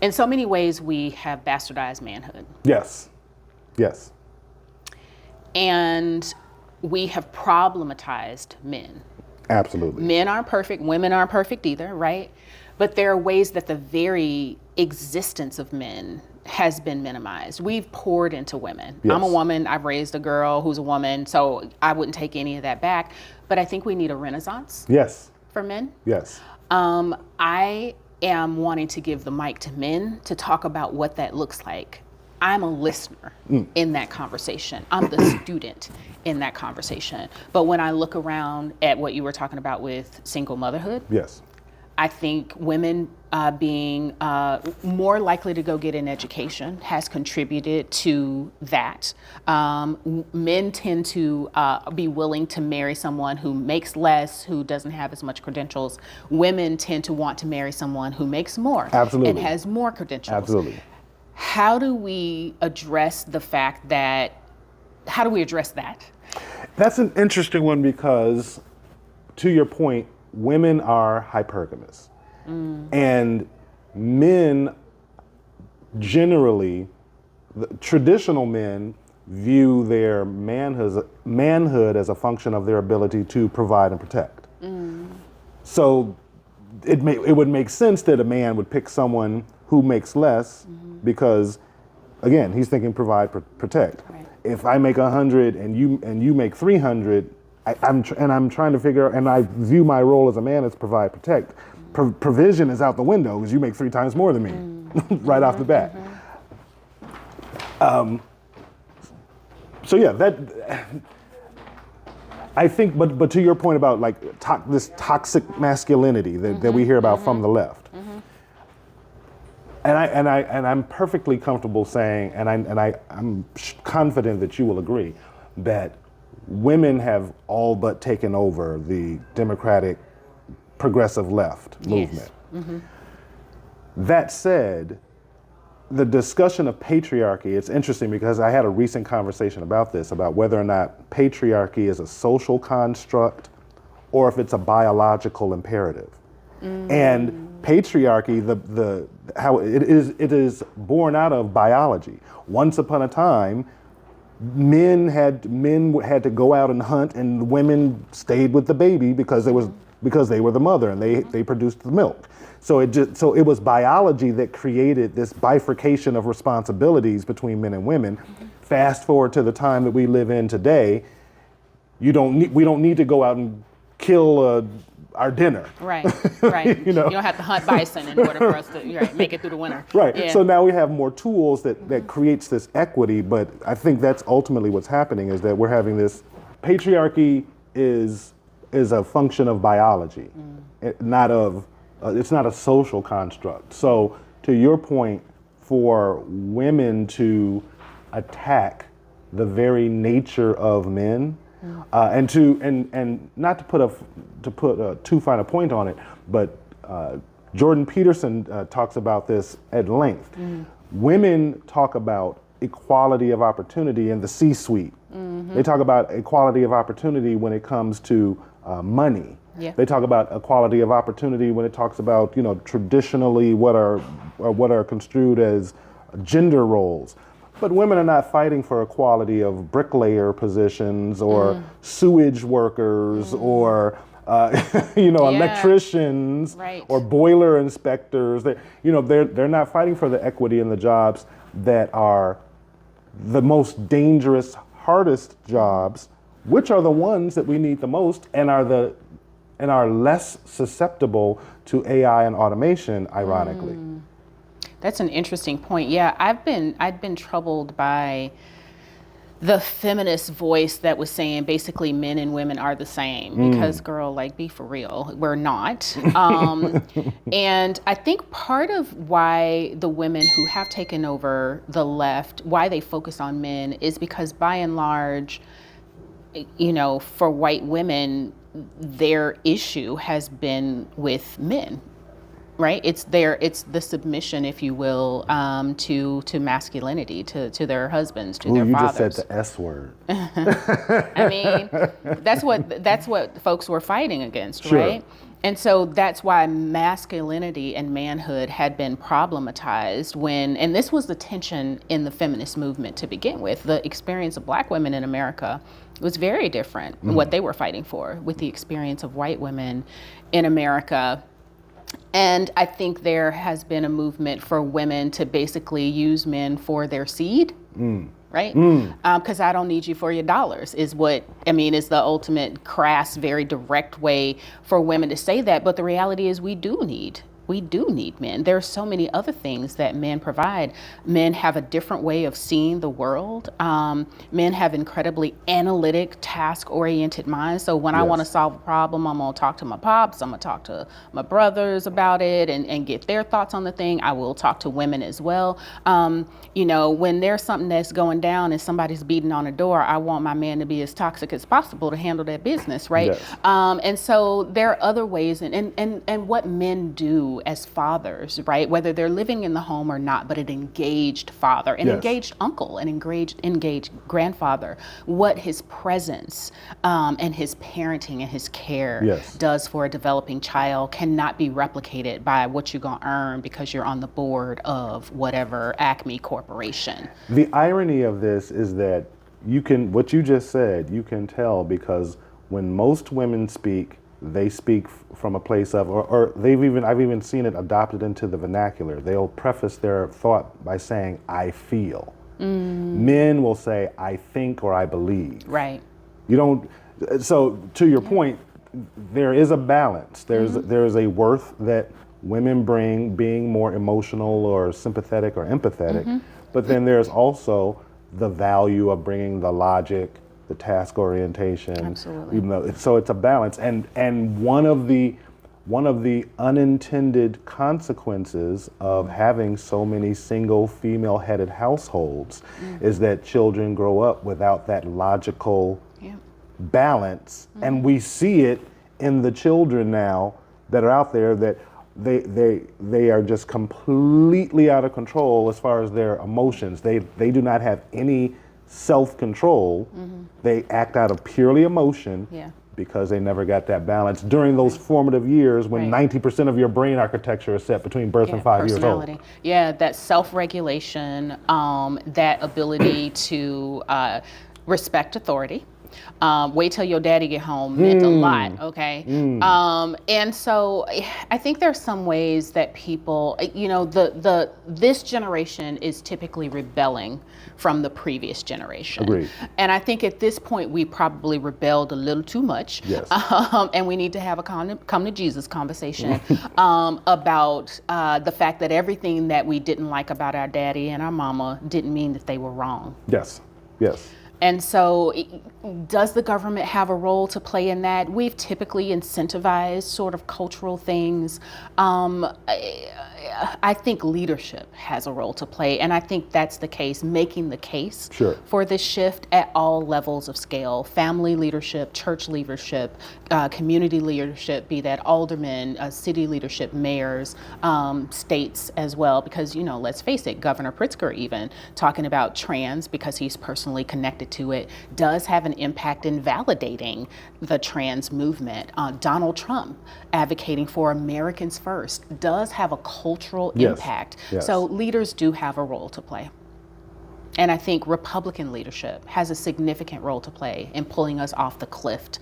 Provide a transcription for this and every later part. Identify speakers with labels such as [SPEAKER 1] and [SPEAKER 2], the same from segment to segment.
[SPEAKER 1] In so many ways, we have bastardized manhood.
[SPEAKER 2] Yes. Yes.
[SPEAKER 1] And we have problematized men.
[SPEAKER 2] Absolutely.
[SPEAKER 1] Men aren't perfect, women aren't perfect either, right? But there are ways that the very existence of men has been minimized. We've poured into women.
[SPEAKER 2] Yes.
[SPEAKER 1] I'm a woman, I've raised a girl who's a woman, so I wouldn't take any of that back. But I think we need a renaissance
[SPEAKER 2] Yes.
[SPEAKER 1] for men.
[SPEAKER 2] Yes.
[SPEAKER 1] I am wanting to give the mic to men to talk about what that looks like. I'm a listener in that conversation. I'm the student in that conversation. But when I look around at what you were talking about with single motherhood,
[SPEAKER 2] Yes.
[SPEAKER 1] I think women being more likely to go get an education has contributed to that. Men tend to be willing to marry someone who makes less, who doesn't have as much credentials. Women tend to want to marry someone who makes more.
[SPEAKER 2] Absolutely.
[SPEAKER 1] And has more credentials.
[SPEAKER 2] Absolutely.
[SPEAKER 1] How do we address the fact that, how do we address that?
[SPEAKER 2] That's an interesting one because, to your point, women are hypergamous. And men generally, traditional men view their manhood as a function of their ability to provide and protect. So it would make sense that a man would pick someone who makes less because, again, he's thinking provide, protect.
[SPEAKER 1] Right.
[SPEAKER 2] If I make 100 and you make 300, I'm trying to figure out, and I view my role as a man as provide, protect. Provision is out the window because you make 3 times more than me, right off the bat. So yeah, that I think, but to your point about like this toxic masculinity that we hear about from the left, and I'm perfectly comfortable saying, and I'm confident that you will agree that women have all but taken over the Democratic progressive left movement. That said, the discussion of patriarchy, it's interesting because I had a recent conversation about this, about whether or not patriarchy is a social construct or if it's a biological imperative. And patriarchy, how it is born out of biology. Once upon a time, men had to go out and hunt, and women stayed with the baby because they were the mother and they produced the milk. So it was biology that created this bifurcation of responsibilities between men and women. Fast forward to the time that we live in today, we don't need to go out and kill our dinner.
[SPEAKER 1] Right, right. You don't have to hunt bison in order for us to make it through the winter.
[SPEAKER 2] Right.
[SPEAKER 1] Yeah.
[SPEAKER 2] So now we have more tools that creates this equity, but I think that's ultimately what's happening is that we're having this patriarchy is a function of biology, it's not a social construct. So to your point, for women to attack the very nature of men, and not to put too fine a point on it, but Jordan Peterson talks about this at length. Women talk about equality of opportunity in the C-suite. They talk about equality of opportunity when it comes to money.
[SPEAKER 1] Yeah.
[SPEAKER 2] They talk about equality of opportunity when it talks about traditionally what are construed as gender roles. But women are not fighting for equality of bricklayer positions or sewage workers or electricians or boiler inspectors. They're not fighting for the equity in the jobs that are the most dangerous, hardest jobs, which are the ones that we need the most and are less susceptible to AI and automation, ironically.
[SPEAKER 1] That's an interesting point. Yeah, I've been troubled by the feminist voice that was saying basically men and women are the same because girl, be for real, we're not. And I think part of why the women who have taken over the left, why they focus on men is because by and large, for white women, their issue has been with men. Right, it's the submission, if you will, to masculinity, to their husbands, to their fathers.
[SPEAKER 2] You just said the S word.
[SPEAKER 1] I mean, that's what folks were fighting against,
[SPEAKER 2] Sure.
[SPEAKER 1] right? And so that's why masculinity and manhood had been problematized and this was the tension in the feminist movement to begin with. The experience of Black women in America was very different in what they were fighting for with the experience of white women in America. And I think there has been a movement for women to basically use men for their seed. Right? Because I don't need you for your dollars is the ultimate crass, very direct way for women to say that. But the reality is we do need men. There are so many other things that men provide. Men have a different way of seeing the world. Men have incredibly analytic, task-oriented minds. So when I want to solve a problem, I'm going to talk to my pops, I'm going to talk to my brothers about it and get their thoughts on the thing. I will talk to women as well. When there's something that's going down and somebody's beating on a door, I want my man to be as toxic as possible to handle that business, right?
[SPEAKER 2] Yes.
[SPEAKER 1] And so there are other ways, and what men do as fathers, right? Whether they're living in the home or not, but an engaged father, an engaged uncle, an engaged grandfather, what his presence and his parenting and his care does for a developing child cannot be replicated by what you're gonna earn because you're on the board of whatever Acme Corporation.
[SPEAKER 2] The irony of this is that what you just said, you can tell because when most women speak, they speak from a place of, or I've even seen it adopted into the vernacular. They'll preface their thought by saying, I feel. Men will say, I think or I believe.
[SPEAKER 1] Right.
[SPEAKER 2] So to your point, there is a balance. There's a worth that women bring being more emotional or sympathetic or empathetic, but then there's also the value of bringing the logic, the task orientation.
[SPEAKER 1] Absolutely.
[SPEAKER 2] So it's a balance, and one of the unintended consequences of having so many single female-headed households is that children grow up without that logical balance, and we see it in the children now that are out there that they are just completely out of control as far as their emotions. They do not have any self-control. They act out of purely emotion because they never got that balance during those formative years when 90% of your brain architecture is set between birth and 5 years old.
[SPEAKER 1] Yeah, that self-regulation, that ability to respect authority. Wait till your daddy get home meant a lot, okay? And so I think there's some ways that people, this generation is typically rebelling from the previous generation.
[SPEAKER 2] Agreed.
[SPEAKER 1] And I think at this point we probably rebelled a little too much.
[SPEAKER 2] Yes.
[SPEAKER 1] And we need to have a come to Jesus conversation about the fact that everything that we didn't like about our daddy and our mama didn't mean that they were wrong.
[SPEAKER 2] Yes.
[SPEAKER 1] And so does the government have a role to play in that? We've typically incentivized sort of cultural things. I think leadership has a role to play, and I think that's the case, making the case for this shift at all levels of scale: family leadership, church leadership, community leadership, be that aldermen, city leadership, mayors, states as well, because, let's face it, Governor Pritzker even talking about trans, because he's personally connected to it, does have an impact in validating the trans movement. Donald Trump advocating for Americans First does have a cultural impact. So leaders do have a role to play. And I think Republican leadership has a significant role to play in pulling us off the cliff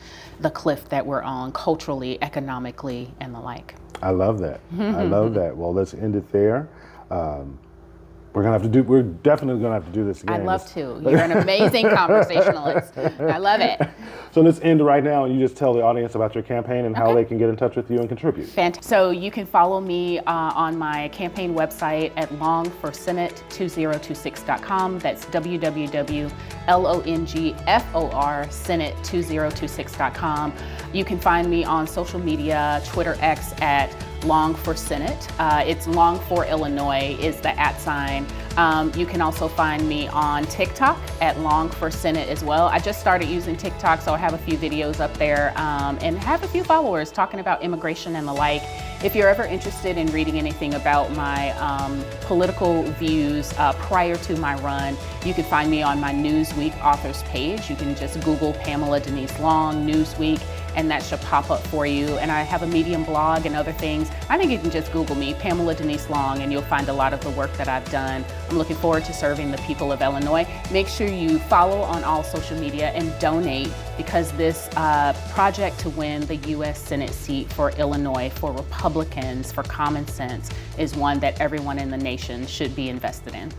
[SPEAKER 1] that we're on culturally, economically, and the like.
[SPEAKER 2] I love that. I love that. Well, let's end it there. We're definitely gonna have to do this again.
[SPEAKER 1] I'd love to. You're an amazing conversationalist. I love it.
[SPEAKER 2] So let's end right now, and you just tell the audience about your campaign and how they can get in touch with you and contribute.
[SPEAKER 1] Fantastic. So you can follow me on my campaign website at longforsenate2026.com. That's www.longforsenate2026.com. You can find me on social media, Twitter X at Long for Senate. It's Long for Illinois is the @sign. You can also find me on TikTok at Long for Senate as well. I just started using TikTok, so I have a few videos up there and have a few followers talking about immigration and the like. If you're ever interested in reading anything about my political views prior to my run, you can find me on my Newsweek authors page. You can just Google Pamela Denise Long, Newsweek, and that should pop up for you. And I have a Medium blog and other things. I think you can just Google me, Pamela Denise Long, and you'll find a lot of the work that I've done. I'm looking forward to serving the people of Illinois. Make sure you follow on all social media and donate, because this project to win the U.S. Senate seat for Illinois, for Republicans, for common sense, is one that everyone in the nation should be invested in.